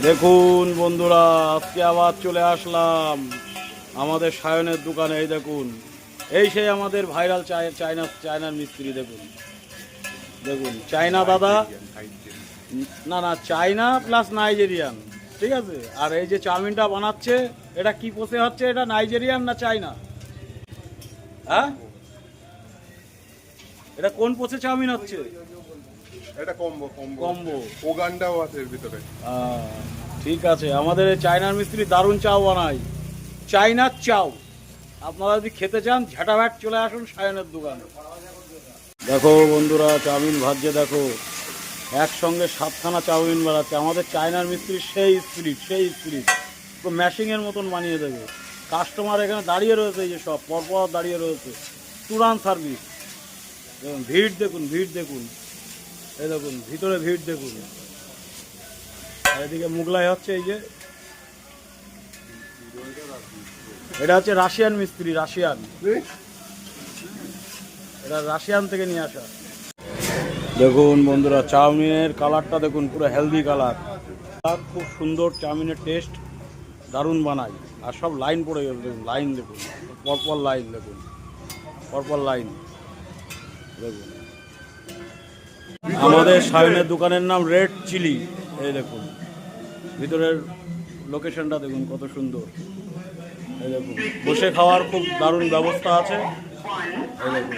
দেখুন বন্ধুরা, আজকে আবার চলে আসলাম আমাদের সায়নের দোকানে। এই দেখুন, এই সেই আমাদের ভাইরাল চায়নার মিস্ত্রি। দেখুন দেখুন, চায়না দাদা, না চায়না প্লাস নাইজেরিয়ান, ঠিক আছে। আর এই যে চাউমিনটা বানাচ্ছে, এটা কি পোষে হচ্ছে? এটা নাইজেরিয়ান না চায়না? হ্যাঁ, এটা কোন পোষে চাউমিন হচ্ছে? এটা কম্বো কম্বো ওগান্ডাও আছে এর ভিতরে। ঠিক আছে, আমাদের এই চায়নার মিস্ত্রি দারুণ চাউ বানায়, চায়নার চাউ। আপনারা যদি খেতে চান, ঝাঁটাভ্যাট চলে আসুন সায়নের দোকানে। দেখো বন্ধুরা, চাউমিন ভাজছে। দেখো, একসঙ্গে 7খানা চাউমিন বানাচ্ছে। আমাদের চায়নার মিস্ত্রি সেই স্পিরিট তো ম্যাশিংয়ের মতন বানিয়ে দেবে। কাস্টমার এখানে দাঁড়িয়ে রয়েছে, এই যে সব পরপর দাঁড়িয়ে রয়েছে। টুরান সার্ভিস। দেখুন ভিড়, দেখুন ভিড়, দেখুন এই দেখুন ভিতরে ভিড় দেখুন। আর এদিকে মুগলাই হচ্ছে। এই যে এটা হচ্ছে রাশিয়ান মিস্ত্রি, রাশিয়ান। এটা রাশিয়ান থেকে নিয়ে আসা। দেখুন বন্ধুরা, চাউমিনের কালারটা দেখুন, পুরো হেলদি কালার। খুব সুন্দর চাউমিনের টেস্ট, দারুণ বানায়। আর সব লাইন পড়ে গেছে, দেখুন লাইন, দেখুন পরপর লাইন, দেখুন পরপর লাইন। দেখুন, আমাদের সায়নের দোকানের নাম রেড চিলি। এই দেখুন ভিতরের লোকেশনটা দেখুন কত সুন্দর। এই দেখুন, বসে খাওয়ার খুব দারুণ ব্যবস্থা আছে। এই দেখুন।